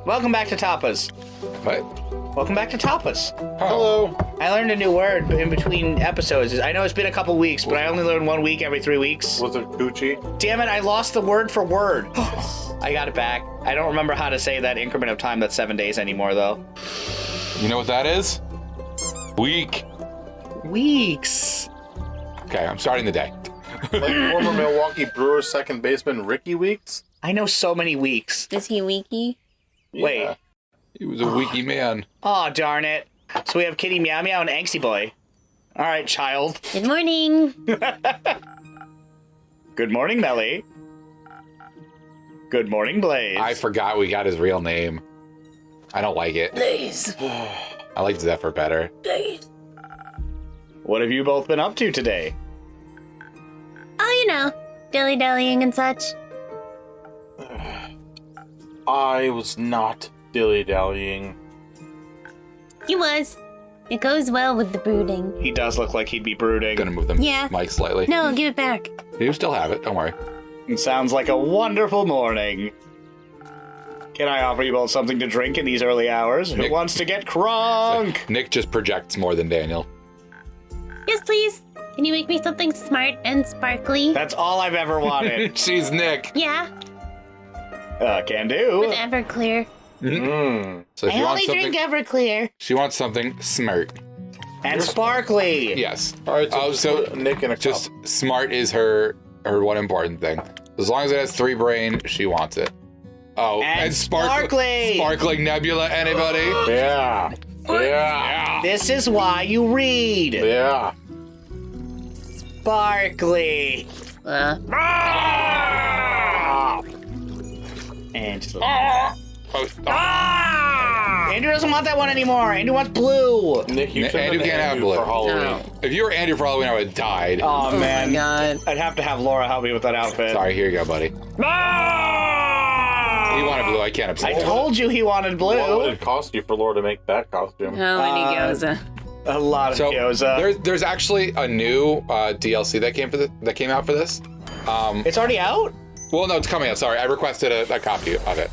Welcome back to Tapas. What? Welcome back to Tapas. Oh. Hello. I learned a new word in between episodes. I know it's been a couple weeks, but I only learn 1 week every 3 weeks. Was it Gucci? Damn it, I lost the word for word. I got it back. I don't remember how to say that increment of time that's 7 days anymore, though. You know what that is? Week. Weeks. Okay, I'm starting the day. Like former Milwaukee Brewers second baseman Ricky Weeks? I know so many weeks. Is he weaky? Yeah. Wait. He was a weaky man. Oh, darn it. So we have Kitty Meow Meow and Angsty Boy. All right, child. Good morning. Good morning, Melly. Good morning, Blaze. I forgot we got his real name. I don't like it. Blaze. I like Zephyr better. Blaze. What have you both been up to today? Oh, you know, dilly-dallying and such. I was not dilly-dallying. He was. It goes well with the brooding. He does look like he'd be brooding. Gonna move the Yeah. mic slightly. No, give it back. You still have it, don't worry. It sounds like a wonderful morning. Can I offer you both something to drink in these early hours? Who Nick- wants to get crunk? Nick just projects more than Daniel. Yes, please. Can you make me something smart and sparkly? That's all I've ever wanted. She's Nick. Yeah, Can do. with Everclear. Mmm. So she wants something. Everclear. She wants something smart. And sparkly. Yes. All right, so, Oh, just so put Nick in a Just cup. smart is her one important thing. As long as it has 3 brain, she wants it. Oh, And sparkling. sparkly. Sparkling nebula, anybody? Yeah. Yeah. This is why you read. Yeah. Sparkly. And just a little. Oh, Andrew doesn't want that one anymore. Andrew wants blue. Nick, you Nick- should have Andrew been can't have Andrew blue. for Halloween. If you were Andrew for Halloween, I would have died. Oh, man. God. I'd have to have Laura help me with that outfit. Sorry, here you go, buddy. He wanted blue. I can't I upset him. told you he wanted What would blue. it cost you for Laura to make that costume? How many gyoza? A lot of So gyoza. there's actually a new DLC that came out for this. It's already out? Well, no, it's coming out. Sorry, I requested a copy of it.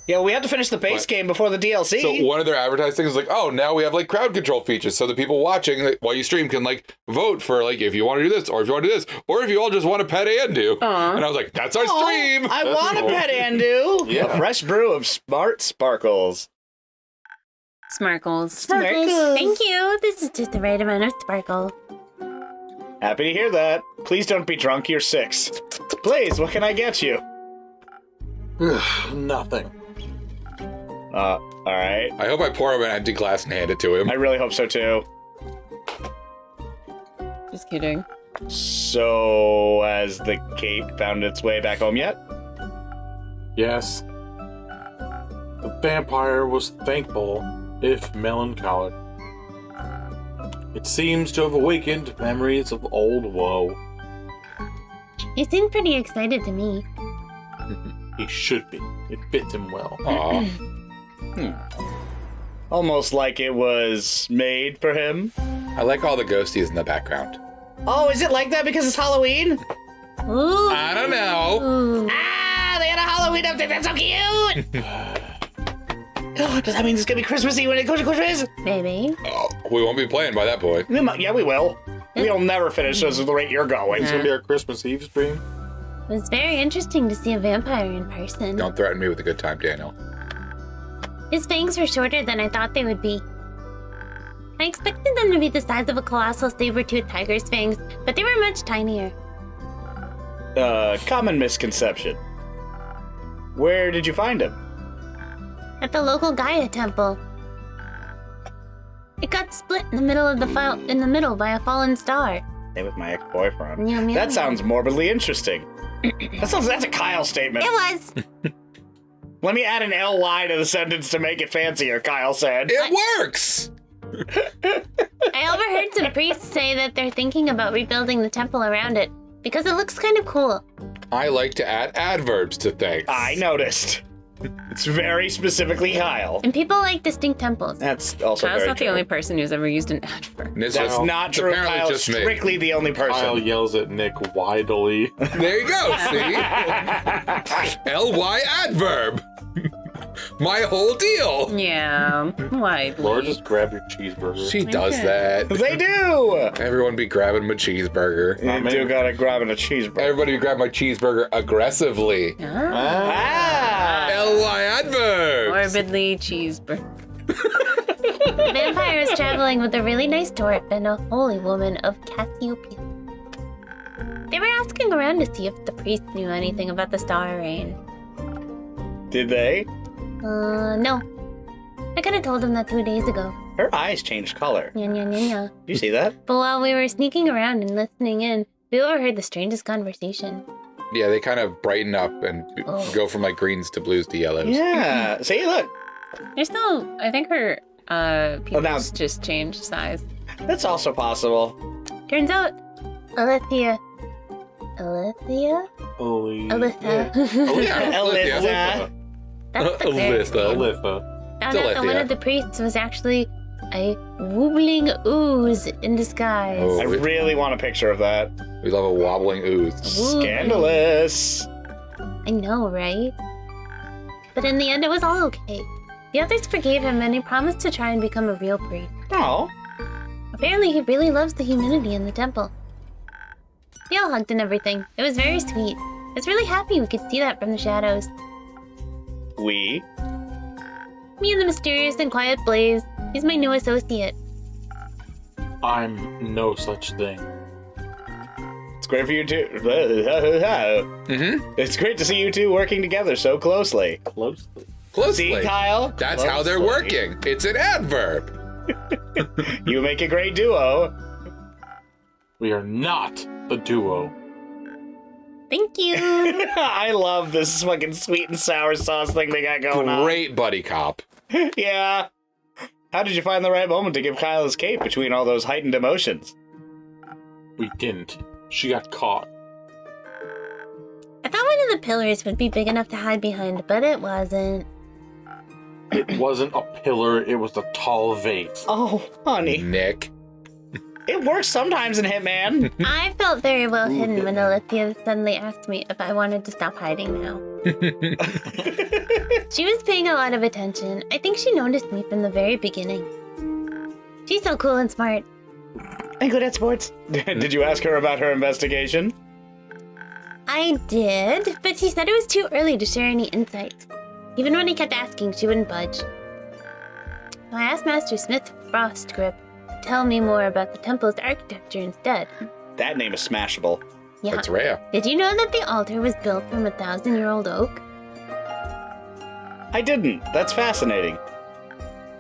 Yeah, we have to finish the base game before the DLC. So one of their advertised things is like, oh, now we have like crowd control features, so the people watching like, while you stream can like vote for like if you want to do this or if you want to do this or if you all just want to pet Andu. And I was like, that's our stream. I want a cool. pet Andu. Yeah. A fresh brew of smart sparkles. Sparkles. Sparkles. Thank you. This is just the right amount of sparkle. Happy to hear that. Please don't be drunk. You're 6. Please, what can I get you? Nothing. All right. I hope I pour him an empty glass and hand it to him. I really hope so too. Just kidding. So, has the cape found its way back home yet? Yes. The vampire was thankful, if melancholic. It seems to have awakened memories of old woe. You seem pretty excited to me. He should be. It fits him well. Aw. Almost like it was made for him. I like all the ghosties in the background. Oh, is it like that because it's Halloween? Ooh. I don't know. Ooh. Ah, they had a Halloween update. That's so cute. Does that mean it's gonna be Christmassy when it goes to Christmas? Maybe. Oh, we won't be playing by that point. Yeah, we will. We'll never finish this at the rate you're going. It's gonna be our Christmas Eve stream. It was very interesting to see a vampire in person. Don't threaten me with a good time, Daniel. His fangs were shorter than I thought they would be. I expected them to be the size of a colossal saber-toothed tiger's fangs, but they were much tinier. Common misconception. Where did you find him? At the local Gaia temple. It got split in the middle of by a fallen star. Stay with my ex-boyfriend. Yum, yum, That yum. sounds morbidly interesting. That's a Kyle statement. It was. Let me add an ly to the sentence to make it fancier, Kyle said. It works! I overheard some priests say that they're thinking about rebuilding the temple around it because it looks kind of cool. I like to add adverbs to things. I noticed. It's very specifically Kyle. And people like distinct temples. That's also Kyle's very not the true. only person who's ever used an adverb. And it's That's just- not it's true. apparently Kyle's just me. strictly the only Kyle person. yells at Nick widely. There you go, see? L-Y adverb. my whole deal. Yeah. Why? Laura, just grab your cheeseburger. She does that. They do! Everyone be grabbing my cheeseburger. You do gotta grab a cheeseburger. Everybody grab my cheeseburger aggressively. Ah! L-Y adverb. Morbidly cheeseburger. The vampire is traveling with a really nice dwarf and a holy woman of Cassiopeia. They were asking around to see if the priest knew anything about the star rain. Did they? No. I could have told them that 2 days ago. Her eyes changed color. Nya, nya, nya, nya. Do you see that? But while we were sneaking around and listening in, we overheard the strangest conversation. Yeah, they kind of brighten up and go from like greens to blues to yellows. Yeah. See, look. They're still, I think her pupils now- just changed size. That's also possible. Turns out, Alethea. Olivia. Alyssa. Alyssa. That's the cleric. Olivia. Found out that one of the priests was actually a wobbling ooze in disguise. Oh. I really want a picture of that. We love a wobbling ooze. Scandalous. I know, right? But in the end, it was all okay. The others forgave him and he promised to try and become a real priest. Oh. Apparently, he really loves the humidity in the temple. They all hugged and everything. It was very sweet. I was really happy we could see that from the shadows. We? Me and the mysterious and quiet Blaze. He's my new associate. I'm no such thing. It's great for you two. Mm-hmm. It's great to see you two working together so closely. Closely. Closely. See, Kyle? That's how they're Closely. working. It's an adverb. You make a great duo. We are not the duo. Thank you. I love this fucking sweet and sour sauce thing they got going on. Great buddy cop. Yeah. How did you find the right moment to give Kyle his cape between all those heightened emotions? We didn't. She got caught. I thought one of the pillars would be big enough to hide behind, but it wasn't. It wasn't a pillar, it was a tall vase. Oh, honey. Nick. It works sometimes in Hitman. I felt very well hidden when Alethea suddenly asked me if I wanted to stop hiding now. She was paying a lot of attention. I think she noticed me from the very beginning. She's so cool and smart. And good at sports. Did you ask her about her investigation? I did, but she said it was too early to share any insights. Even when I kept asking, she wouldn't budge. So I asked Master Smith Frostgrip to tell me more about the temple's architecture instead. That name is smashable. Yeah. That's rare. Did you know that the altar was built from a 1,000-year-old oak? I didn't. That's fascinating.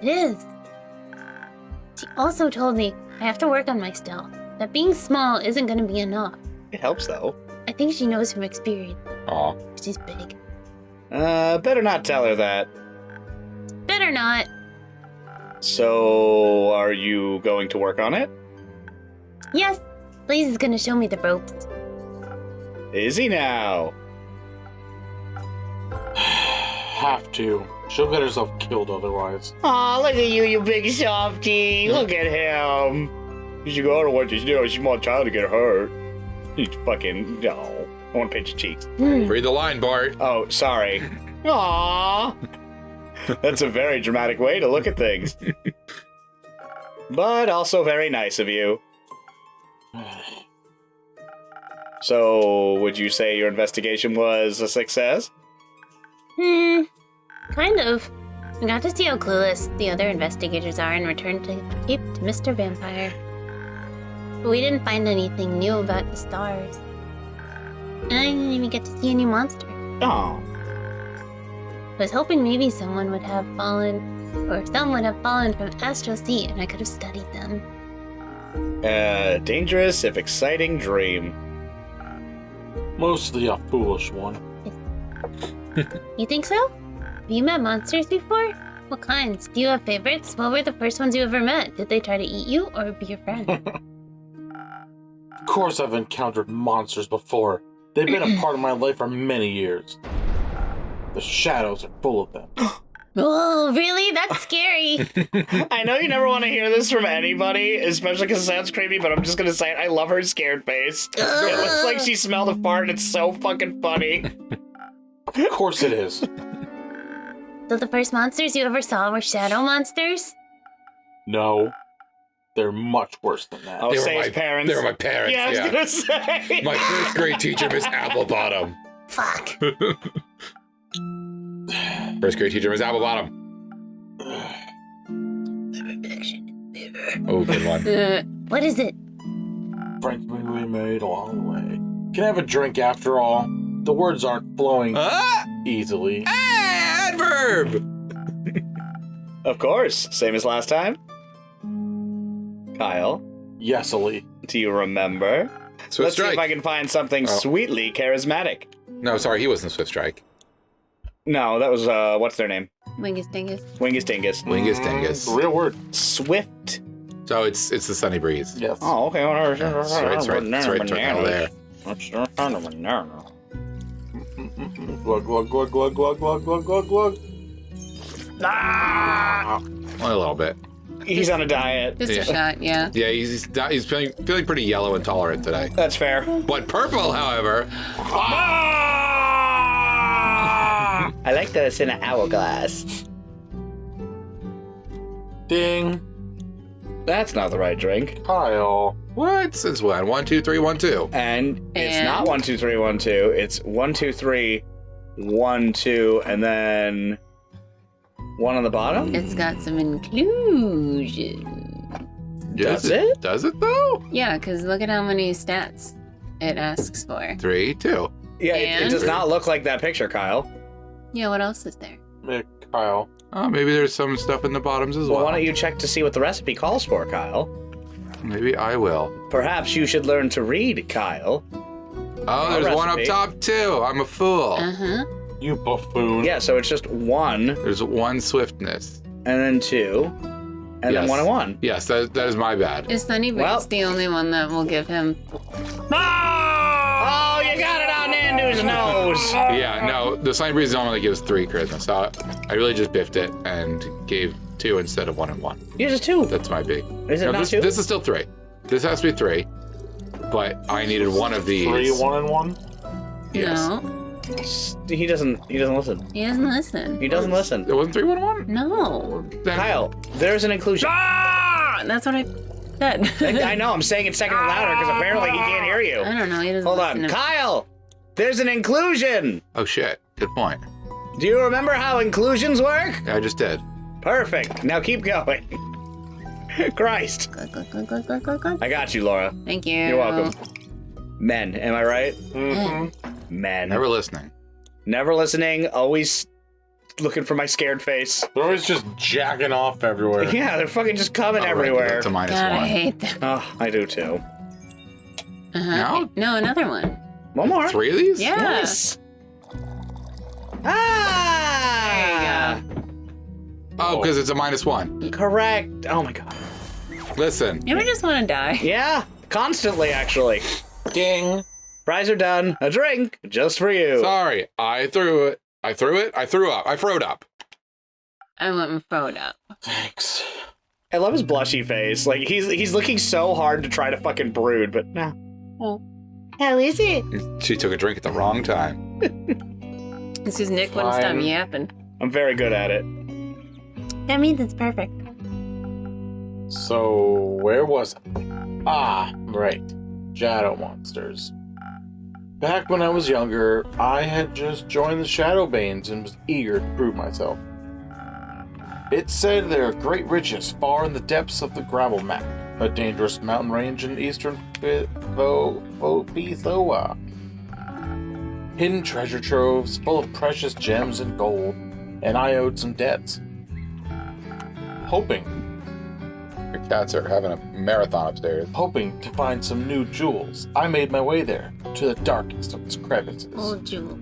It is. She also told me I have to work on my stealth, that being small isn't going to be enough. It helps, though. I think she knows from experience. Aw. She's big. Better not tell her that. Better not. So, are you going to work on it? Yes, Blaze is going to show me the ropes. Is he now? Have to. She'll get herself killed otherwise. Aw, look at you, you big softy. Look at him. You should go to what you do. She's more child to get hurt. You fucking, no. I want to pinch your cheeks. Read the line, Bart. Oh, sorry. Aww. That's a very dramatic way to look at things. But also very nice of you. So, would you say your investigation was a success? Kind of. We got to see how clueless the other investigators are and returned to Cape to Mr. Vampire. But we didn't find anything new about the stars. And I didn't even get to see any monster. Oh. I was hoping maybe someone would have fallen, or some would have fallen from Astral Sea and I could have studied them. A dangerous, if exciting dream. Mostly a foolish one. You think so? Have you met monsters before? What kinds? Do you have favorites? What were the first ones you ever met? Did they try to eat you or be your friend? Of course I've encountered monsters before. They've been a part of my life for many years. The shadows are full of them. Oh, really? That's scary. I know you never want to hear this from anybody, especially because it sounds creepy, but I'm just going to say it. I love her scared face. It looks like she smelled a fart, and it's so fucking funny. Of course it is. So the first monsters you ever saw were shadow monsters? No. They're much worse than that. Oh, They were say his my- parents. They were my parents, Yeah, I was yeah. gonna say. My first grade teacher, Miss Applebottom. Fuck. First grade teacher, Miss Applebottom. Oh, good one. What is it? Friends we made along the way. Can I have a drink after all? The words aren't flowing easily. Adverb! Of course, same as last time. Kyle, Yesily. do you remember? Swift Let's see Strike. if I can find something sweetly charismatic. No, sorry, he wasn't Swift Strike. No, that was, what's their name? Wingus dingus. Wingus Dingus. Wingus Dingus. The real word. Swift. So it's the Sunny Breeze. Yes. Oh, okay. It's right there. Glug, glug, glug, glug, glug, glug, glug, glug, glug. Ah! Only a little bit. He's on a diet. Just Yeah. a shot, yeah. Yeah, he's feeling pretty yellow and tolerant today. That's fair. But purple, however, I like those in an hourglass. Ding. That's not the right drink. Kyle. what? Since when? 1, 2, 3, 1, 2. And it's And? not 1, 2, 3, 1, 2. It's 1, 2, 3, 1, 2, and then 1 on the bottom. It's got some inclusion. Does it? Does it though? Yeah, because look at how many stats it asks for. 3, 2. Yeah, it And? does not look like that picture, Kyle. Yeah, what else is there? Kyle. Oh, maybe there's some stuff in the bottoms as Well, well. why don't you check to see what the recipe calls for, Kyle? Maybe I will. Perhaps you should learn to read, Kyle. Oh, there's one up recipe. top too. I'm a fool. Uh-huh. You buffoon. Yeah, so it's just 1, There's 1 swiftness. and then 2, and then Yes. 1 and 1. Yes, that is my bad. Is Sunny Breeze Well- the only one that will give him... Oh, you got it on Nandu's nose! Yeah, no, the Sunny Breeze only gives 3 charisma, so I really just biffed it and gave 2 instead of 1 and 1. Yours is 2. That's my big. Is it No, not this, 2? this is still 3. This has to be 3, but I needed one of these. 3, 1, and 1. Yes. No, He doesn't listen. he doesn't listen. He doesn't listen. It wasn't 3, 1, 1? No. Then, Kyle, there's an inclusion. Ah! That's what I said. I know, I'm saying it second louder because apparently he can't hear you. I don't know, he doesn't Hold listen on. to me. Kyle, there's an inclusion. Oh shit, good point. Do you remember how inclusions work? I just did. Perfect. Now keep going. Christ. Glug, glug, glug, glug, glug, glug, glug. I got you, Laura. Thank you. You're welcome. Men, am I right? Mm-hmm. Men. Never listening. Never listening, always looking for my scared face. They're always just jacking off everywhere. Yeah, they're fucking just coming Oh, right, everywhere. that's a -1. God, I hate them. Oh, I do too. Uh-huh. No? No, another one. One more. 3 of these? Yeah. Yes. Ah! There you Oh, because it's a -1. Correct. Oh my god. Listen. You ever just want to die? Yeah, constantly actually. Ding. Fries are done. A drink just for you. Sorry, I threw it. I threw it. I threw up. I throwed up. I went and throwed up. Thanks. I love his blushy face. Like he's looking so hard to try to fucking brood, but no. Oh. How is it? She took a drink at the wrong time. This is Nick wouldn't stop Fine. yapping. I'm very good at it. That means it's perfect. So, where was it? Ah, right. Shadow monsters. Back when I was younger, I had just joined the Shadowbanes and was eager to prove myself. It said there are great riches far in the depths of the Gravelmac, a dangerous mountain range in eastern Bithoa. Hidden treasure troves full of precious gems and gold, and I owed some debts. Hoping Your cats are having a marathon upstairs. to find some new jewels, I made my way there, to the darkest of its crevices. Oh, Jewel.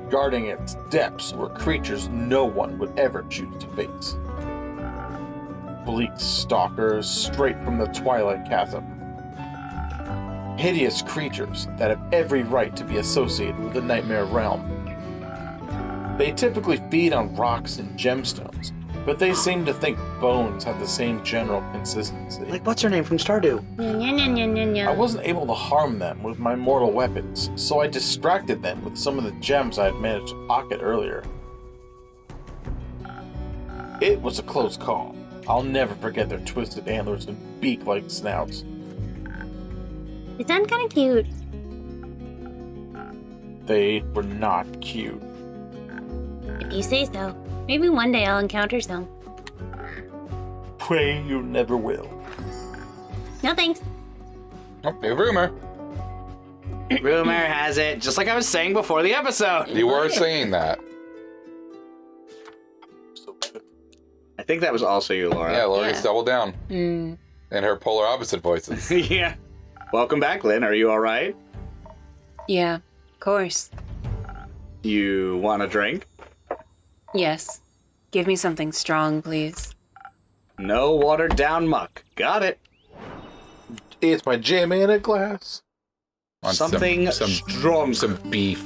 Guarding its depths were creatures no one would ever choose to face. Bleak stalkers straight from the Twilight Chasm. Hideous creatures that have every right to be associated with the Nightmare Realm. They typically feed on rocks and gemstones, but they seem to think bones have the same general consistency. Like what's her name from Stardew? I wasn't able to harm them with my mortal weapons, so I distracted them with some of the gems I had managed to pocket earlier. It was a close call. I'll never forget their twisted antlers and beak-like snouts. They sound kind of cute. They were not cute. If you say so. Maybe one day I'll encounter some. Pray you never will. No thanks. Oh, new rumor. Rumor has it, just like I was saying before the episode. You were saying that. So good. I think that was also you, Laura. Yeah, Laura gets doubled down Mm. in her polar opposite voices. Yeah. Welcome back, Lynn. Are you all right? Yeah, of course. You want a drink? Yes. Give me something strong, please. No watered down muck. Got it. It's my jam in a glass. On Something strong. Some beef.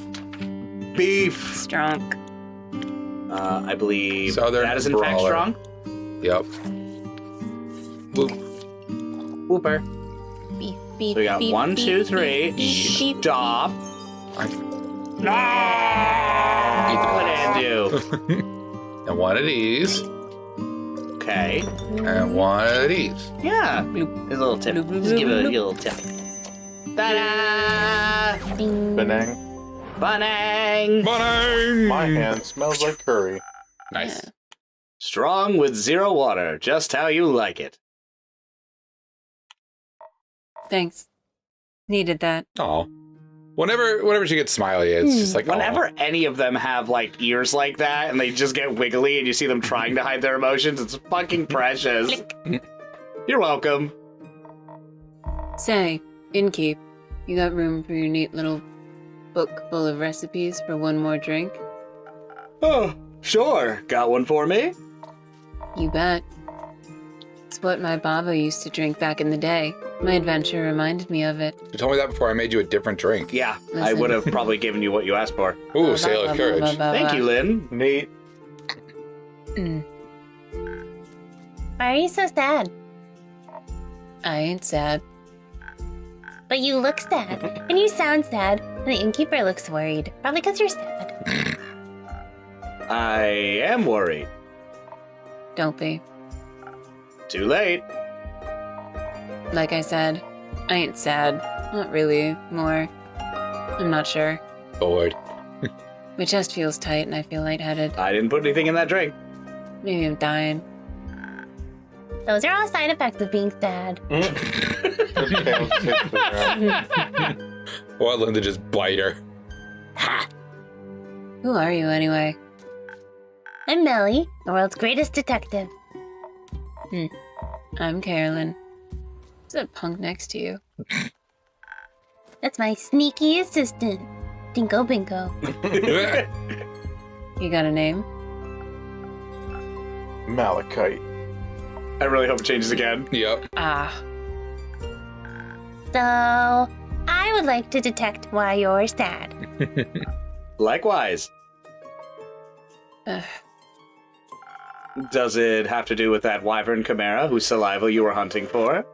Beef. Strong. I believe Southern that is in fact brawler. strong. Yep. Whoop. Whooper. Beef, beef, So we got beef, 1, beef, 2, 3. beef, beef. Stop. Eat the What did I do? And one of these. Okay. And one of these. Yeah. Here's a little tip. Bloop, bloop, Just give it a bloop, little tip. Ta-da! Bing. Benang. Bunning! Morning! My hand smells like curry. Nice. Strong with 0 water. Just how you like it. Thanks. Needed that. Oh. Whenever she gets smiley, it's just like, Whenever any of them have, like, ears like that and they just get wiggly and you see them trying to hide their emotions, it's fucking precious. You're welcome. Say, innkeep, you got room for your neat little book full of recipes for one more drink? Oh, sure. Got one for me? You bet. It's what my baba used to drink back in the day. My adventure reminded me of it. You told me that before I made you a different drink. Yeah, I Listen. would have probably given you what you asked for. Ooh, Sail of Courage. Thank you, Lynn. Neat. Mm, Why are you so sad? I ain't sad. But you look sad. And you sound sad. And the innkeeper looks worried. Probably because you're sad. I am worried. Don't be. Too late. Like I said, I ain't sad. Not really. More. I'm not sure. Bored. My chest feels tight and I feel lightheaded. I didn't put anything in that drink. Maybe I'm dying. Those are all side effects of being sad. Want Lynn to just bite her. Ha! Who are you anyway? I'm Melly, the world's greatest detective. I'm Carolyn. Is that punk next to you? That's my sneaky assistant, Dinko Binko. You got a name? Malachite. I really hope it changes again. Yep. Ah. So, I would like to detect why you're sad. Likewise. Ugh. Does it have to do with that wyvern chimera whose saliva you were hunting for?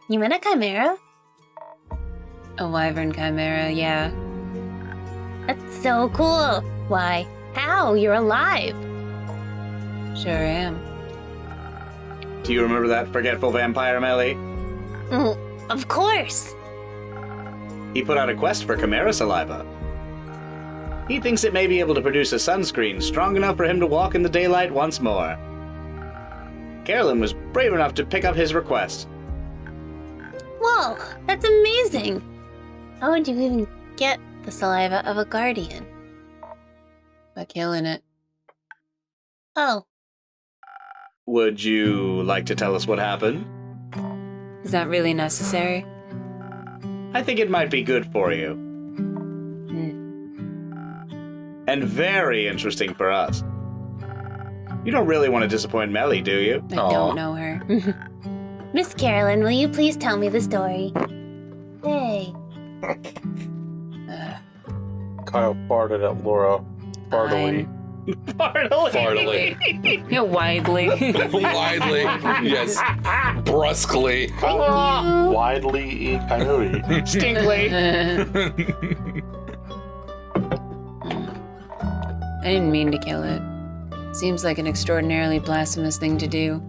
You met a chimera? A wyvern chimera, yeah. That's so cool. Why? How? You're alive. Sure am. Do you remember that forgetful vampire, Melly? Of course. He put out a quest for chimera saliva. He thinks it may be able to produce a sunscreen strong enough for him to walk in the daylight once more. Carolyn was brave enough to pick up his request. Whoa, that's amazing. How would you even get the saliva of a guardian? By killing it. Oh, Would you like to tell us what happened? Is that really necessary? I think it might be good for you. And very interesting for us. You don't really want to disappoint Melly, do you? I Aw. don't know her. Miss Carolyn, will you please tell me the story? Hey. Kyle farted at Laura. Fartily. Fartily. Yeah, widely. Widely. Yes. Brusquely. Kyle widely eat coyote. Stinkly. I didn't mean to kill it. Seems like an extraordinarily blasphemous thing to do.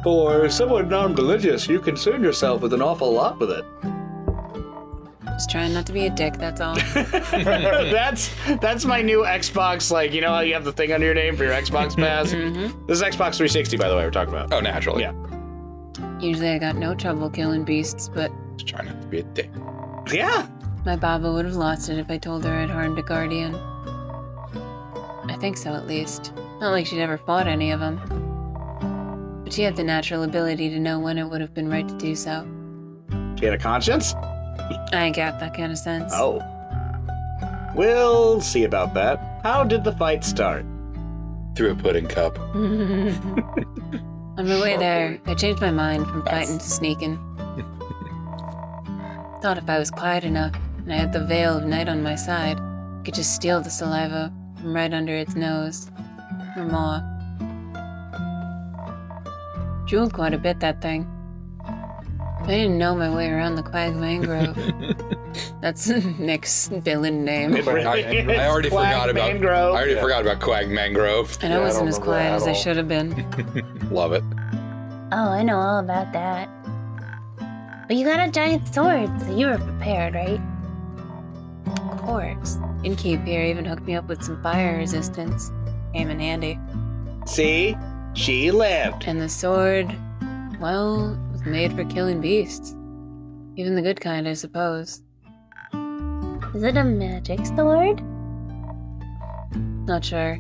For someone non-religious, you concern yourself with an awful lot with it. Just trying not to be a dick, that's all. That's my new Xbox, like, you know how you have the thing under your name for your Xbox Pass? This is Xbox 360, by the way, we're talking about. Oh, naturally. Yeah. Usually I got no trouble killing beasts, but Just trying not to be a dick. Yeah. my Baba would have lost it if I told her I'd harmed a guardian. I think so, at least. Not like she'd ever fought any of them. But she had the natural ability to know when it would have been right to do so. She had a conscience? I ain't got that kind of sense. Oh. We'll see about that. How did the fight start? Through a pudding cup. On my way there, I changed my mind from fighting to sneaking. Thought if I was quiet enough, and I had the veil of night on my side, I could just steal the saliva from right under its nose. Or maw. Drooled quite a bit, that thing. I didn't know my way around the Quag Mangrove. That's Nick's villain name. It really is. I already Quag forgot about. Mangrove. I already forgot about Quag Mangrove. And I Yeah, I wasn't don't as remember quiet that as at I all. should have been. Love it. Oh, I know all about that. But you got a giant sword, so you were prepared, right? Of course. Innkeep here even hooked me up with some fire resistance. Came in handy. See? She lived. And the sword, well, was made for killing beasts. Even the good kind, I suppose. Is it a magic sword? Not sure.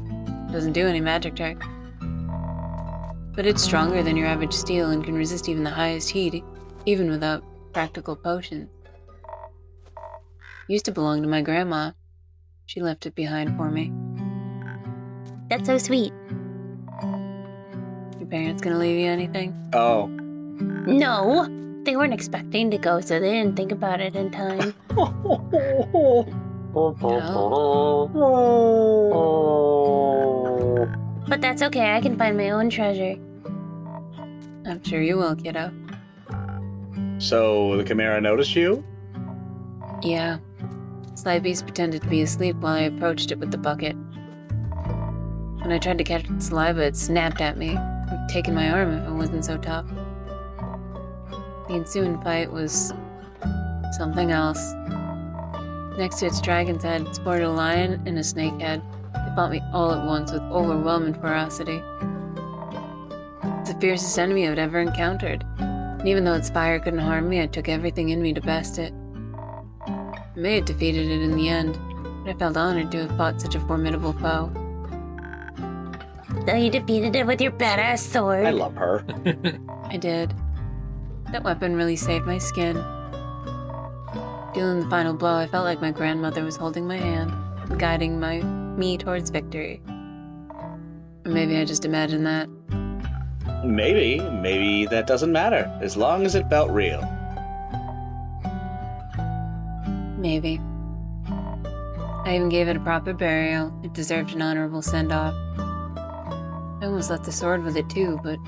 Doesn't do any magic check. But it's stronger than your average steel and can resist even the highest heat, even without practical potions. Used to belong to my grandma. She left it behind for me. That's so sweet. Your parents gonna leave you anything? Oh. No! They weren't expecting to go, so they didn't think about it in time. But that's okay, I can find my own treasure. I'm sure you will, kiddo. So the Chimera noticed you? Yeah. Sly Beast pretended to be asleep while I approached it with the bucket. When I tried to catch its saliva, it snapped at me. It would have taken my arm if it wasn't so tough. The ensuing fight was something else. Next to its dragon's head, it sported a lion and a snake head. They fought me all at once with overwhelming ferocity. It's the fiercest enemy I've ever encountered. And even though its fire couldn't harm me, I took everything in me to best it. I may have defeated it in the end, but I felt honored to have fought such a formidable foe. So you defeated it with your badass sword. I love her. I did. That weapon really saved my skin. Dealing the final blow, I felt like my grandmother was holding my hand, guiding me towards victory. Or maybe I just imagined that. Maybe that doesn't matter, as long as it felt real. Maybe. I even gave it a proper burial. It deserved an honorable send-off. I almost left the sword with it too, but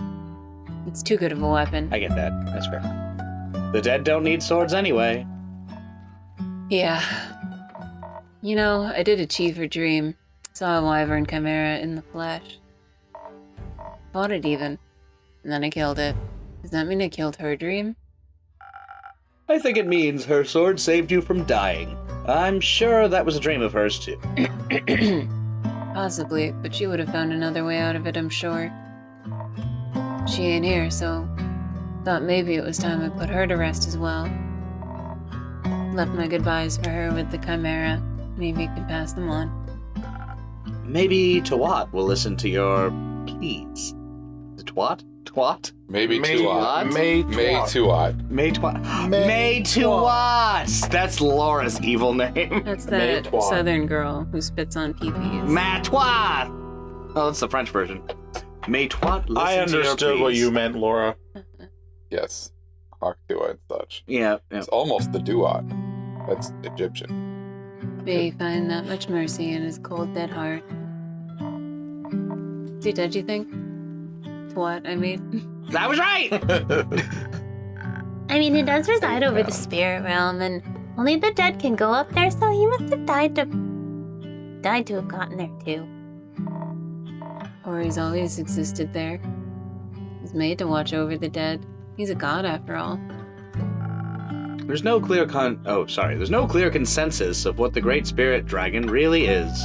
it's too good of a weapon. I get that. That's fair. The dead don't need swords anyway. Yeah. You know, I did achieve her dream. Saw a wyvern chimera in the flesh. Fought it even. And then I killed it. Does that mean I killed her dream? I think it means her sword saved you from dying. I'm sure that was a dream of hers too. Possibly, but she would have found another way out of it, I'm sure. She ain't here, so thought maybe it was time I put her to rest as well. Left my goodbyes for her with the chimera. Maybe you could pass them on. Maybe Twat will listen to your pleas. The Twat? Twat? Maybe May- too odd. May May Twat. too odd. May Twat. May May Twat! That's Laura's evil name. That's that Maytois. southern girl who spits on peepees. Matois! Oh, that's the French version. May Twat listen I to your understood what pleas. you meant, Laura. Yes. Hawk Dua and such. Yeah. It's almost the duat. That's Egyptian. May he find that much mercy in his cold, dead heart. Is he dead, you think? What, I mean? I was right! I mean, he does reside over the spirit realm, and only the dead can go up there, so he must have died to have gotten there too. Or he's always existed there. He's made to watch over the dead. He's a god after all. There's no clear There's no clear consensus of what the Great Spirit Dragon really is.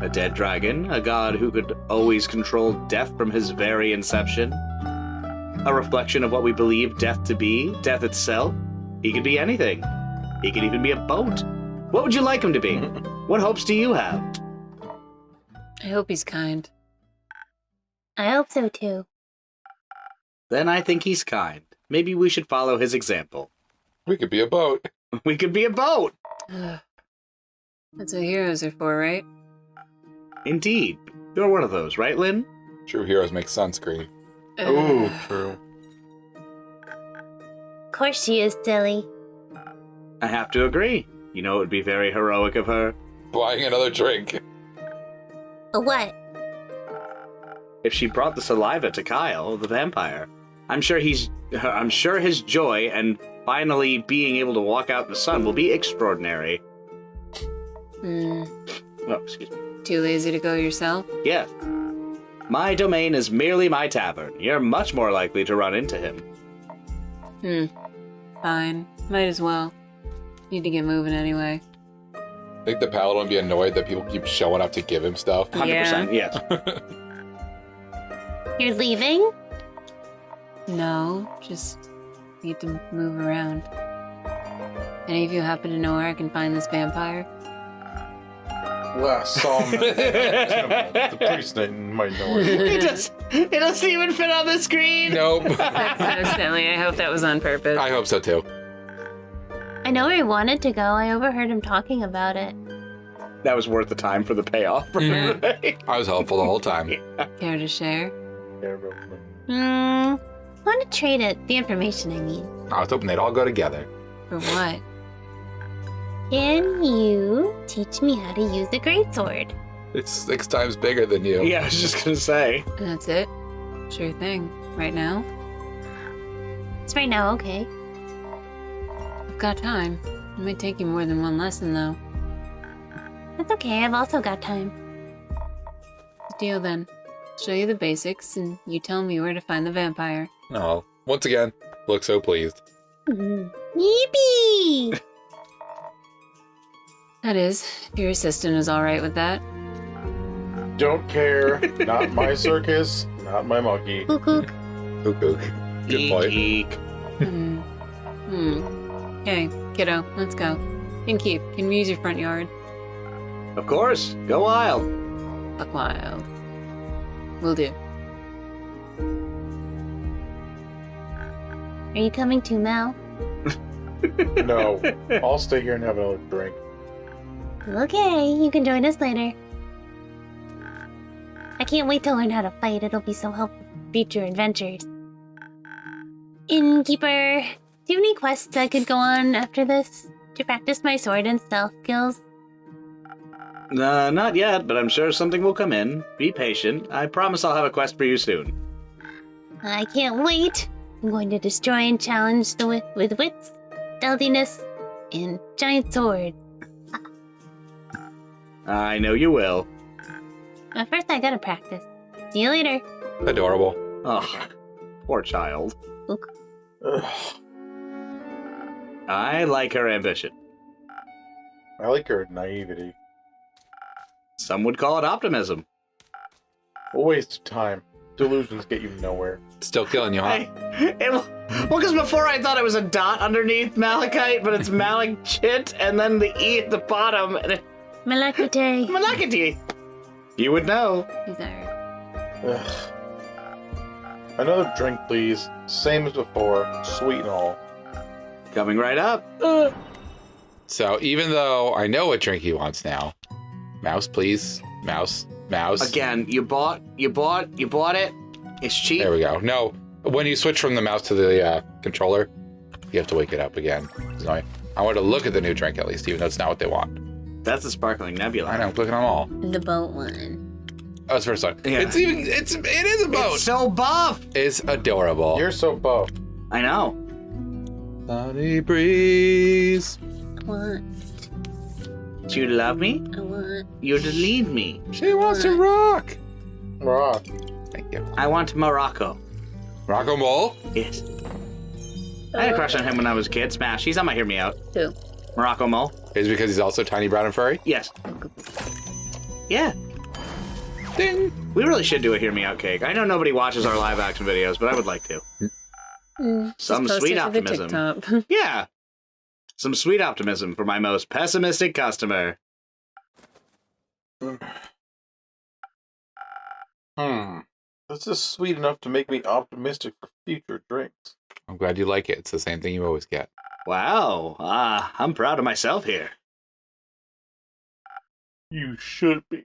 A dead dragon, a god who could always control death from his very inception. A reflection of what we believe death to be, death itself. He could be anything. He could even be a boat. What would you like him to be? What hopes do you have? I hope he's kind. I hope so too. Then I think he's kind. Maybe we should follow his example. We could be a boat. We could be a boat! That's what heroes are for, right? Indeed. You're one of those, right, Lynn? True heroes make sunscreen. Ooh, true. Of course she is silly. I have to agree. You know it would be very heroic of her Buying another drink. What? if she brought the saliva to Kyle, the vampire. I'm sure his joy and finally being able to walk out in the sun will be extraordinary. Oh, excuse me. Too lazy to go yourself? Yes. My domain is merely my tavern. You're much more likely to run into him. Fine. Might as well. Need to get moving anyway. I think the paladin would be annoyed that people keep showing up to give him stuff. 100%, yes. You're leaving? No, just need to move around. Any of you happen to know where I can find this vampire? Well, I saw him. The priest might know it. It doesn't even fit on the screen. Nope. That's so silly. I hope that was on purpose. I hope so too. I know where he wanted to go. I overheard him talking about it. That was worth the time for the payoff. I was helpful the whole time. Care to share? I want to trade it. The information, I mean. I was hoping they'd all go together. For what? Can you teach me how to use the greatsword? It's 6 times bigger than you. Yeah, I was just gonna say. And that's it? Sure thing. Right now? It's right now, okay. I've got time. It might take you more than one lesson, though. That's okay. I've also got time. Deal then. Show you the basics, and you tell me where to find the vampire. Oh, once again, look so pleased. Yippee! That is, if your assistant is alright with that. Don't care. Not my circus. Not my monkey. Kook kook. Ook. Good point. Eek. Okay, kiddo, let's go. Keep. Can we use your front yard? Of course. Go wild. Fuck wild. Will do. Are you coming too, Mal? No. I'll stay here and have another drink. Okay, you can join us later. I can't wait to learn how to fight. It'll be so helpful for future adventures. Innkeeper, do you have any quests I could go on after this? To practice my sword and stealth skills? Not yet, but I'm sure something will come in. Be patient. I promise I'll have a quest for you soon. I can't wait. I'm going to destroy and challenge the with wits, stealthiness, and giant swords. I know you will. But first I gotta practice. See you later. Adorable. Oh, poor child. Ook. Ugh. I like her ambition. I like her naivety. Some would call it optimism. A waste of time. Delusions get you nowhere. Still killing you, huh? Well, because before I thought it was a dot underneath malachite, but it's malachite, and then the E at the bottom, and it... Malakite. Malachite. You would know. He's alright. Ugh. Another drink, please. Same as before. Sweet and all. Coming right up. So even though I know what drink he wants now, mouse, please, mouse. Again, you bought it. It's cheap. There we go. No, when you switch from the mouse to the controller, you have to wake it up again. So I want to look at the new drink at least, even though it's not what they want. That's the sparkling nebula. I know, I'm clicking on them all. The boat one. Oh, it's the first one. Yeah. It is a boat. It's so buff. It's adorable. You're so buff. I know. Sunny breeze. I want. Do you love me? I want. You're to lead me. She wants to rock. Rock. Thank you. I want Morocco. Rocco Mole? Yes. I had a crush on him when I was a kid. Smash. He's on my Hear Me Out. Who? Morocco Mole. Is it because he's also tiny, brown, and furry? Yes. Yeah. Ding! We really should do a Hear Me Out cake. I know nobody watches our live action videos, but I would like to. Some Just post sweet it to the optimism. TikTok. Yeah. Some sweet optimism for my most pessimistic customer. This is sweet enough to make me optimistic for future drinks. I'm glad you like it. It's the same thing you always get. Wow. I'm proud of myself here. You should be.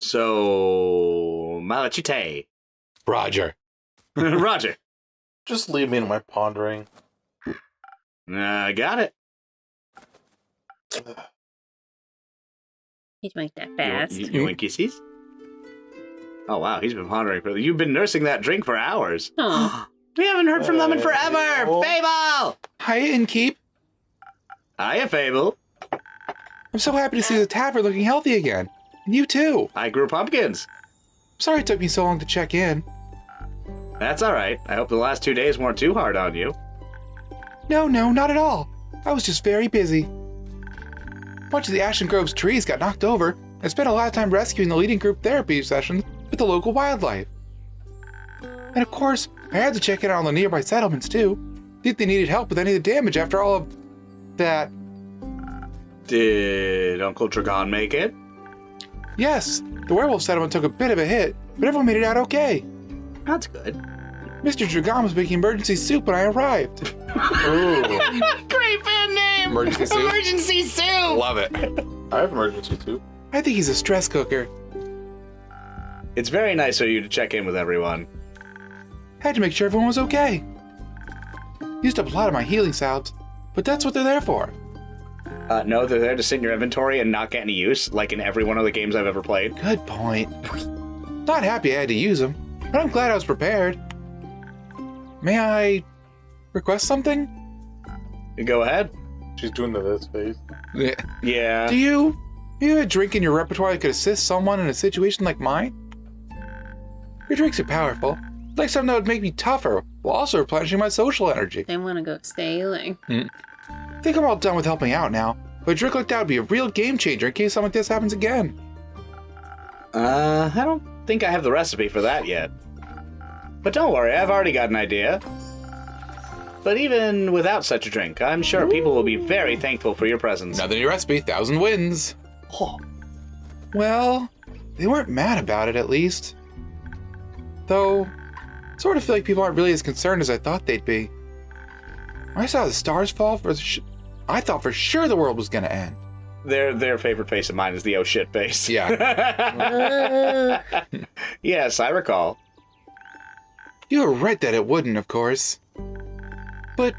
So, Malachite. Roger. Roger. Just leave me in my pondering. Got it. You make that fast. You want kisses? Oh, wow. He's been pondering for... You've been nursing that drink for hours. Aw. We haven't heard from them in forever. Fable. Fable! Hi, Innkeep. Hiya, Fable. I'm so happy to see the tavern looking healthy again. And you too. I grew pumpkins. Sorry it took me so long to check in. That's all right. I hope the last 2 days weren't too hard on you. No, not at all. I was just very busy. A bunch of the Ashen Grove's trees got knocked over. I spent a lot of time rescuing the leading group therapy sessions with the local wildlife. And of course, I had to check in on the nearby settlements too. See if they needed help with any of the damage after all of that. Did Uncle Dragon make it? Yes, the werewolf settlement took a bit of a hit, but everyone made it out okay. That's good. Mr. Dragon was making emergency soup when I arrived. Ooh. Great band name! Emergency soup? Emergency soup! Love it. I have emergency soup. I think he's a stress cooker. It's very nice of you to check in with everyone. Had to make sure everyone was okay. Used up a lot of my healing salves, but that's what they're there for. No, they're there to sit in your inventory and not get any use, like in every one of the games I've ever played. Good point. Not happy I had to use them, but I'm glad I was prepared. May I request something? Go ahead. She's doing the this face. Yeah. Do you have a drink in your repertoire that could assist someone in a situation like mine? Your drinks are powerful. I'd like something that would make me tougher, while also replenishing my social energy. They want to go sailing. I think I'm all done with helping out now, but a drink like that would be a real game changer in case something like this happens again. I don't think I have the recipe for that yet. But don't worry, I've already got an idea. But even without such a drink, I'm sure people will be very thankful for your presence. Another new recipe, 1,000 wins. Oh, Well, they weren't mad about it at least. Though, I sort of feel like people aren't really as concerned as I thought they'd be. When I saw the stars fall, I thought for sure the world was gonna end. their favorite face of mine is the oh shit face. Yeah. Yes, I recall. You were right that it wouldn't, of course. But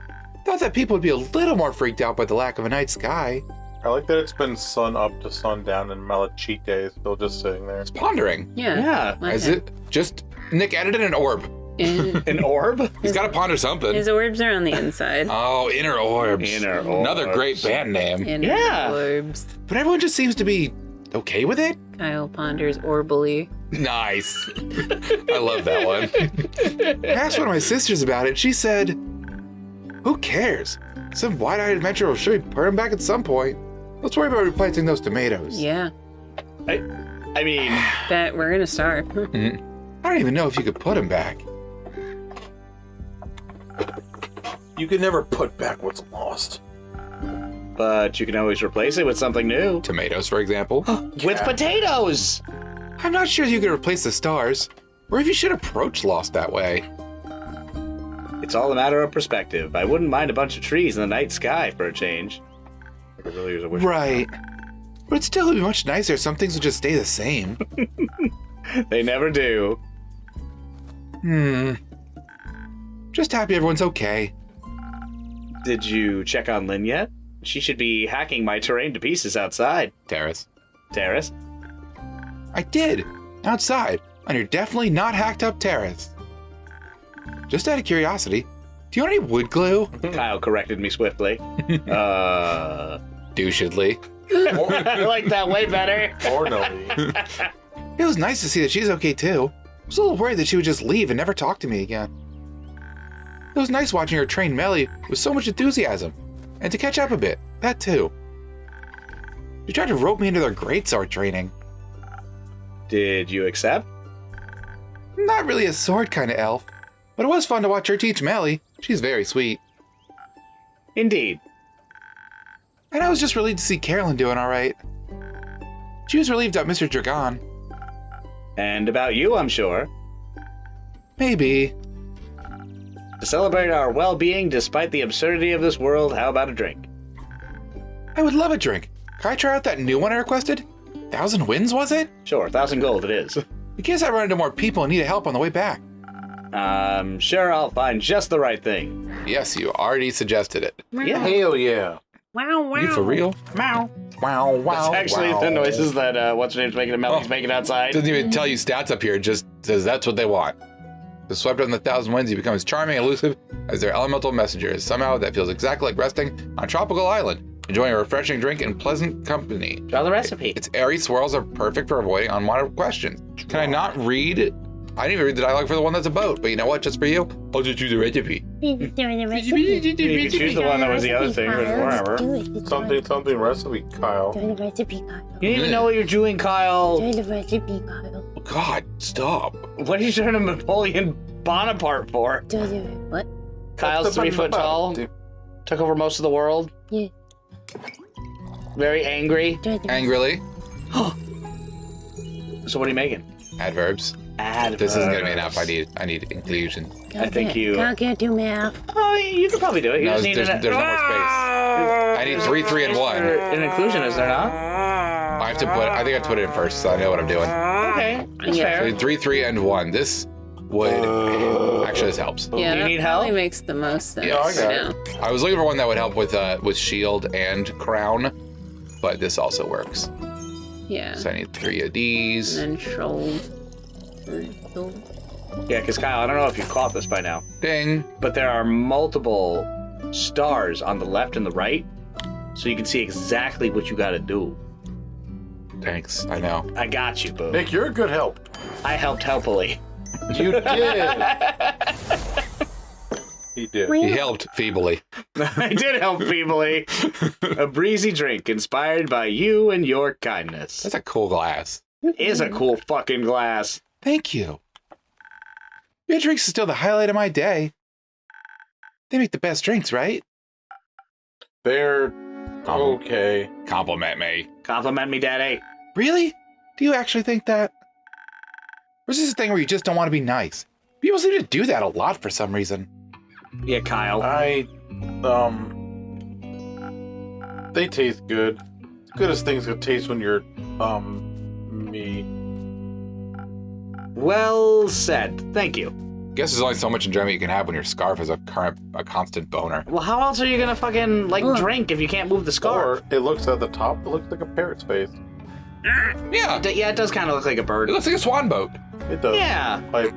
thought that people would be a little more freaked out by the lack of a night sky. I like that it's been sun up to sundown and Malachite is still just sitting there. It's pondering. Yeah. Yeah. Why Is not? it just Nick added in an orb? An orb? He's got to ponder something. His orbs are on the inside. Oh, inner orbs. Inner Another orbs. great band name. Inner Yeah. orbs. But everyone just seems to be okay with it. Kyle ponders orbally. Nice. I love that one. I asked one of my sisters about it. She said, who cares? Some wide-eyed adventurer will surely put him back at some point. Let's worry about replanting those tomatoes. Yeah. I mean, Bet we're gonna start. I don't even know if you could put him back. You can never put back what's lost. but you can always replace it with something new. Tomatoes, for example. With potatoes! I'm not sure you could replace the stars, or if you should approach Lost that way. It's all a matter of perspective. I wouldn't mind a bunch of trees in the night sky for a change. Like it really is a wish. Right. But it'd still be much nicer if some things would just stay the same. They never do. Just happy everyone's okay. Did you check on Lynn yet? She should be hacking my terrain to pieces outside. Terrace. Terrace? I did. Outside. On your definitely not hacked up terrace. Just out of curiosity, do you want any wood glue? Kyle corrected me swiftly. douchedly. I like that way better. Orderly. It was nice to see that she's okay too. I was a little worried that she would just leave and never talk to me again. It was nice watching her train Melly with so much enthusiasm, and to catch up a bit, that too. She tried to rope me into their greatsword training. Did you accept? Not really a sword kind of elf, but it was fun to watch her teach Melly. She's very sweet. Indeed. And I was just relieved to see Carolyn doing all right. She was relieved about Mr. Dragon. And about you, I'm sure. Maybe. To celebrate our well-being despite the absurdity of this world, how about a drink? I would love a drink. Can I try out that new one I requested? 1,000 Winds, was it? Sure, 1,000 gold it is. In case I run into more people and need help on the way back. I'm sure I'll find just the right thing. Yes, you already suggested it. Yeah. Hell yeah. Wow, wow. You for real? Meow. Wow, wow, That's actually wow. the noises that, what's-her-name's making and Melly's making outside. Doesn't even tell you stats up here, it just says that's what they want. To swept on the 1,000 Winds, you become as charming and elusive as their elemental messengers. Somehow that feels exactly like resting on a tropical island, enjoying a refreshing drink in pleasant company. Draw the recipe. Its airy swirls are perfect for avoiding unwanted questions. Can I not read? I didn't even read the dialogue for the one that's a boat, but you know what? Just for you, I'll just choose a recipe. You could choose the one that was the other thing, or whatever. Something recipe, Kyle. Do the recipe, Kyle. You don't even know what you're doing, Kyle. Do the recipe, Kyle. God, stop. What are you trying to Napoleon Bonaparte for? Do the what? Kyle's 3 foot tall, took over most of the world, Yeah. very angry. Do the Angrily. So what are you making? Adverbs. Adverbs. This isn't gonna be enough. I need inclusion. I think you- Kyle can't do math. Oh, you could probably do it. You No, just there's need no more space. I need 3, 3, and 1. An inclusion, is there not? I think I have to put it in first, so I know what I'm doing. Okay, that's Yeah. fair. So 3, 3, and 1. This would actually this helps. Yeah, Do you that need help? probably makes the most sense Yeah, I got now. I was looking for one that would help with shield and crown, but this also works. Yeah. So I need 3 of these. And then shoulder. Yeah, because Kyle, I don't know if you caught this by now, Ding. but there are multiple stars on the left and the right, so you can see exactly what you got to do. Thanks. I know. I got you, boo. Nick, you're a good help. I helped helpfully. You did. He did. He helped feebly. I did help feebly. A breezy drink inspired by you and your kindness. That's a cool glass. It is a cool fucking glass. Thank you. Your drinks are still the highlight of my day. They make the best drinks, right? They're okay. Compliment me. Compliment me, Daddy. Really? Do you actually think that? Or is this a thing where you just don't want to be nice? People seem to do that a lot for some reason. Yeah, Kyle. They taste good. As good as things could taste when you're, me. Well said. Thank you. Guess there's only so much enjoyment you can have when your scarf is a constant boner. Well, how else are you gonna fucking, drink if you can't move the scarf? Or it looks at the top, it looks like a parrot's face. Yeah. Yeah, it does kind of look like a bird. It looks like a swan boat. It does. Yeah. I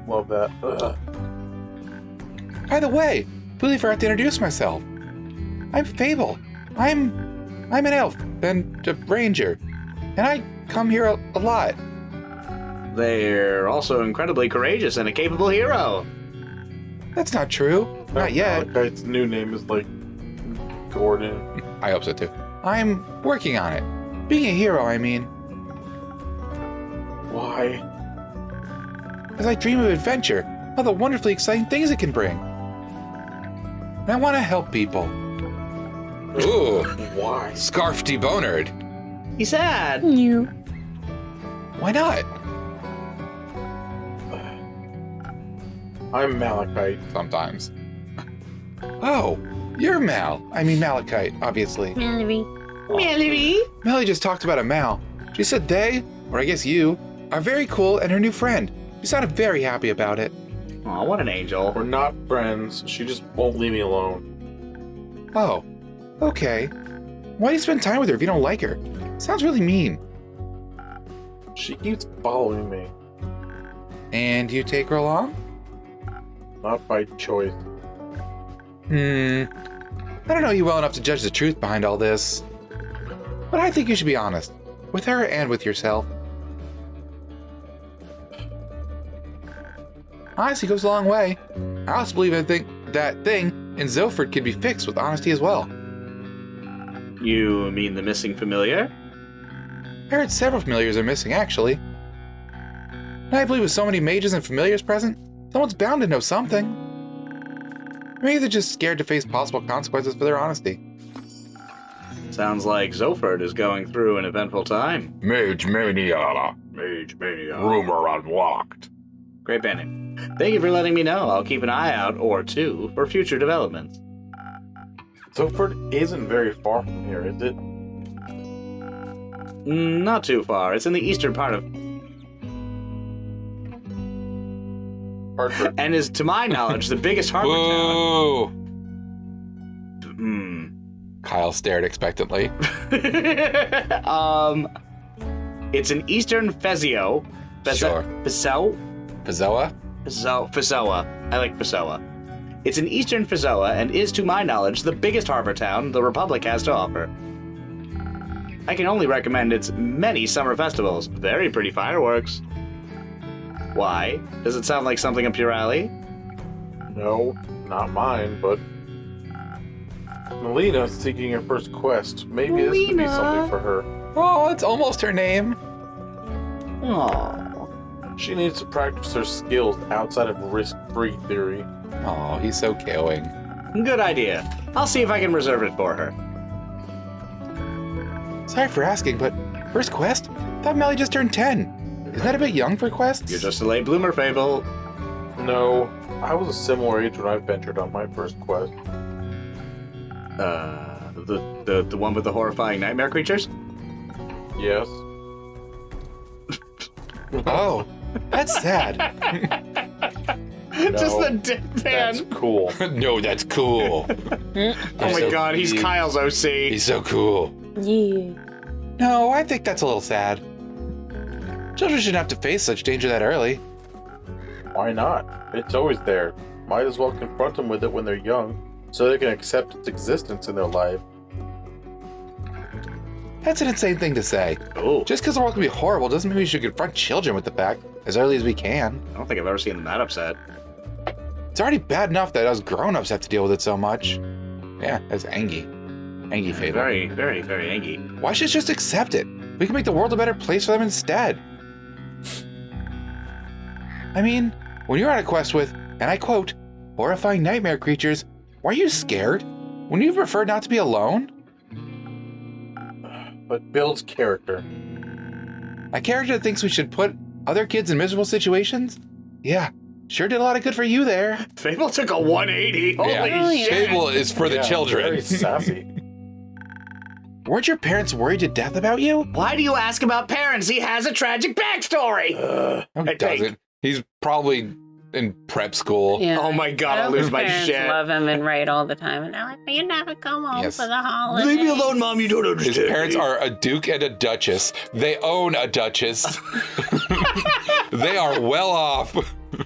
love that. Ugh. By the way, completely forgot to introduce myself. I'm Fable. I'm an elf and a ranger, and I come here a lot. They're also incredibly courageous and a capable hero. That's not true. Not yet. Malachite's new name is like Gordon. I hope so too. I'm working on it. Being a hero, I mean. Why? As I dream of adventure, all the wonderfully exciting things it can bring. And I want to help people. Ooh, Why? scarf debonered. He's sad. You. Why not? I'm Malachite. Sometimes. Oh, you're Mal. I mean Malachite, obviously. Mallory. Melody. Melly just talked about a Mal. She said they, or I guess you, are very cool and her new friend. She sounded very happy about it. Aw, what an angel. We're not friends. She just won't leave me alone. Oh, okay. Why do you spend time with her if you don't like her? Sounds really mean. She keeps following me. And you take her along? Not by choice. I don't know you well enough to judge the truth behind all this. But I think you should be honest. With her and with yourself. Honesty goes a long way. I also believe that thing in Zoford can be fixed with honesty as well. You mean the missing familiar? I heard several familiars are missing, actually. And I believe with so many mages and familiars present, someone's bound to know something. Maybe they're just scared to face possible consequences for their honesty. Sounds like Zoford is going through an eventful time. Mage Mania. Rumour unlocked. Great banding. Thank you for letting me know. I'll keep an eye out, or two, for future developments. Zoford isn't very far from here, is it? Not too far. It's in the eastern part of... Hartford. And is, to my knowledge, the biggest harbor Whoa! town. Kyle stared expectantly. It's in eastern Fezio. Sure. Pizzoa? Fizoa. I like Pessoa. It's in eastern Fizoa and is, to my knowledge, the biggest harbor town the Republic has to offer. I can only recommend its many summer festivals. Very pretty fireworks. Why? Does it sound like something up your alley? No, not mine, but Melina's seeking her first quest. Maybe this could be something for her. Oh, it's almost her name. Aww. She needs to practice her skills outside of risk-free theory. Oh, he's so caring. Good idea. I'll see if I can reserve it for her. Sorry for asking, but first quest? I thought Melly just turned 10. Isn't that a bit young for quests? You're just a late bloomer, Fable. No, I was a similar age when I ventured on my first quest. The one with the horrifying nightmare creatures? Yes. Oh, that's sad. Just No, the deadpan. That's cool. No, that's cool. Oh my god, he's Kyle's OC. He's so cool. Yeah. No, I think that's a little sad. Children shouldn't have to face such danger that early. Why not? It's always there. Might as well confront them with it when they're young, so they can accept its existence in their life. That's an insane thing to say. Oh, Just because the world can be horrible doesn't mean we should confront children with the fact as early as we can. I don't think I've ever seen them that upset. It's already bad enough that us grown-ups have to deal with it so much. Yeah, that's Angie. Angie Fable. Very, very, very angry. Why should just accept it? We can make the world a better place for them instead. I mean, when you're on a quest with, and I quote, horrifying nightmare creatures, weren't you scared? Wouldn't you prefer not to be alone? But builds character. A character that thinks we should put other kids in miserable situations? Yeah, sure did a lot of good for you there. Fable took a 180. Holy Yeah. shit. Fable is for the Yeah, children. Very sassy. Weren't your parents worried to death about you? Why do you ask about parents? He has a tragic backstory. No, he I think- doesn't. He's probably in prep school. Yeah. Oh my god, I'll His lose my parents shit. love him and write all the time, and they're like, "You never come home Yes. for the holidays." Leave me alone, Mom. You don't understand. His parents are a duke and a duchess. They own a duchess. They are well off.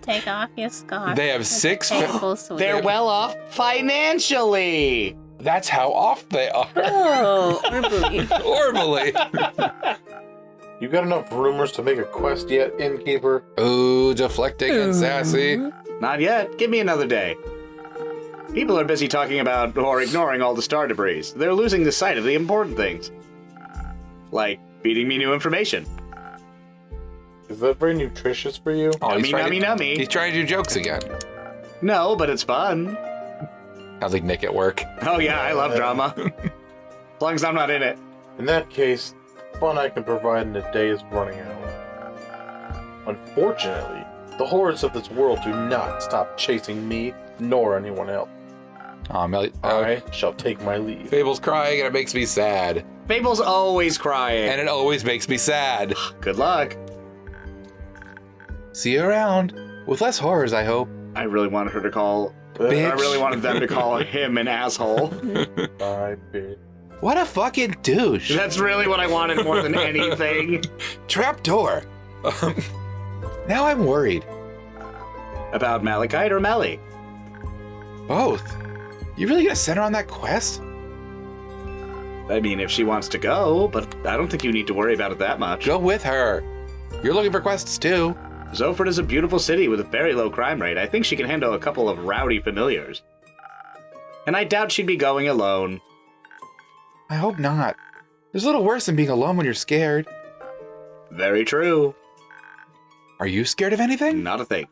Take off your scarf. They have It's 6 painful sweet. They're well off financially. That's how off they are. Oh, or booty. Horribly. You got enough rumors to make a quest yet, innkeeper? Ooh, deflecting and sassy. Not yet. Give me another day. People are busy talking about or ignoring all the star debris. They're losing the sight of the important things. Like feeding me new information. Is that very nutritious for you? Oh, he's Nummy, trying nummy, to- He's trying to do jokes again. No, but it's fun. Sounds like Nick at work. Oh yeah, I love drama. As long as I'm not in it. In that case, fun I can provide in a day is running out. Unfortunately, the horrors of this world do not stop chasing me nor anyone else. Oh, Melly. I shall take my leave. Fable's crying and it makes me sad. Fable's always crying. And it always makes me sad. Good luck. See you around. With less horrors, I hope. I really wanted her to call. Bitch. I really wanted them to call him an asshole. Bye, bitch. What a fucking douche. That's really what I wanted more than anything. Trapdoor. Now I'm worried. About Malachite or Melly? Both. You really gonna send her on that quest? I mean, if she wants to go, but I don't think you need to worry about it that much. Go with her. You're looking for quests too. Zoford is a beautiful city with a very low crime rate. I think she can handle a couple of rowdy familiars. And I doubt she'd be going alone. I hope not. There's a little worse than being alone when you're scared. Very true. Are you scared of anything? Not a thing.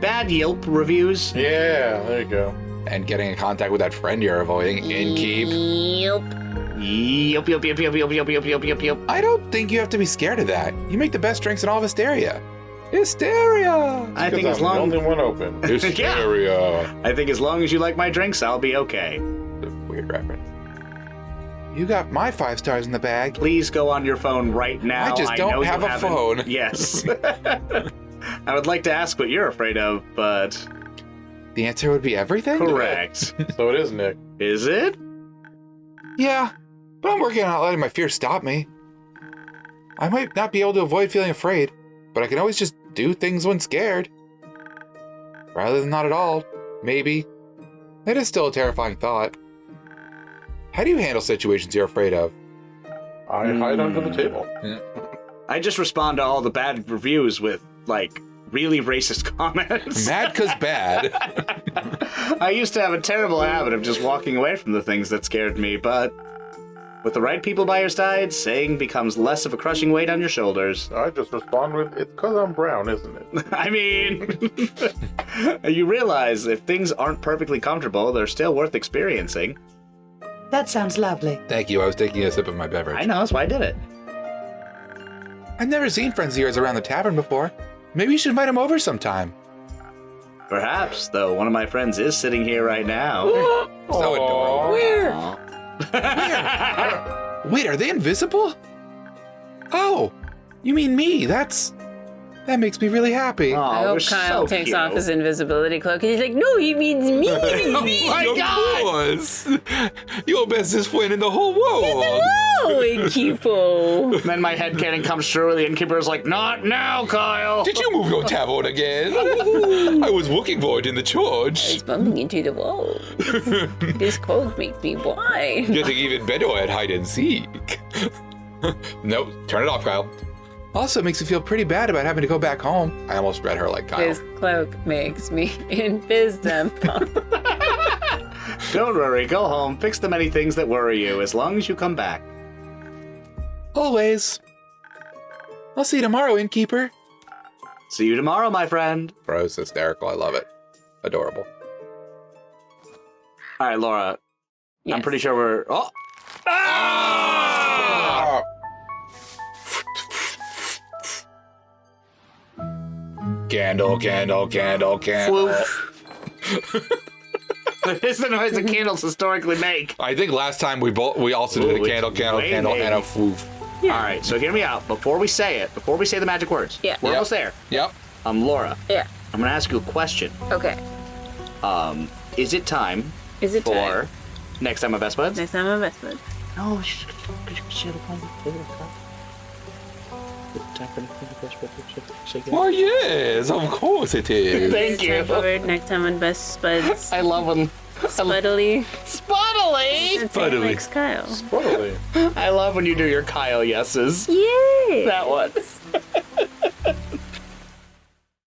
Bad Yelp reviews. Yeah, there you go. And getting in contact with that friend you're avoiding, Innkeep. Yep. Yep. I don't think you have to be scared of that. You make the best drinks in all of Asteria. Asteria! I think Because as I'm long the only one open. Asteria. I think as long as you like my drinks, I'll be okay. Weird reference. You got my 5 stars in the bag. Please go on your phone right now. I just don't know have you a haven't. phone. Yes. I would like to ask what you're afraid of, but The answer would be everything? correct. So it is Nick. Is it? Yeah, but I'm working on not letting my fear stop me. I might not be able to avoid feeling afraid, but I can always just do things when scared. Rather than not at all, maybe. It is still a terrifying thought. How do you handle situations you're afraid of? I hide under the table. I just respond to all the bad reviews with, like, really racist comments. Mad 'cause bad. I used to have a terrible habit of just walking away from the things that scared me, but with the right people by your side, saying becomes less of a crushing weight on your shoulders. I just respond with, it's because I'm brown, isn't it? I mean, you realize if things aren't perfectly comfortable, they're still worth experiencing. That sounds lovely. Thank you, I was taking a sip of my beverage. I know, that's why I did it. I've never seen friends of yours around the tavern before. Maybe you should invite them over sometime. Perhaps, though one of my friends is sitting here right now. So adorable. Where? Aw. Wait, are they invisible? Oh, you mean me? That makes me really happy. Aw, I they're hope Kyle so takes cute. off his invisibility cloak and he's like, no, he means me. Oh my God! course. Your bestest friend in the whole world. Oh, Inkeepo. Then my headcanon comes true, and the innkeeper's like, not now, Kyle! Did you move your tavern again? I was looking for it in the church. He's bumping into the wall. This cloak makes me blind. Getting even better at hide and seek. No, turn it off, Kyle. Also, it makes me feel pretty bad about having to go back home. I almost read her like Kyle. This cloak makes me invisible. Don't worry, go home, fix the many things that worry you, as long as you come back. Always. I'll see you tomorrow, innkeeper. See you tomorrow, my friend. Bro's hysterical. I love it. Adorable. All right, Laura. Yes. I'm pretty sure we're... Oh! Ah! Candle, candle, candle, candle. That is the noise that candles historically make. I think last time we also did Ooh, a candle, it's candle, way candle, and a made. foof. All right, so hear me out. Before we say the magic words. Yeah. We're Yep. almost there. Yep. Laura, Yeah. I'm going to ask you a question. Okay. Is it time Is it for time? next time my best buds? Next time I'm best bud. No, Oh, yes, of course it is. Thank you. Next time on best spuds. I love when Spuddily. Spuddily. That's Spuddily. Likes Kyle. Totally. I love when you do your Kyle yeses. Yay! That one.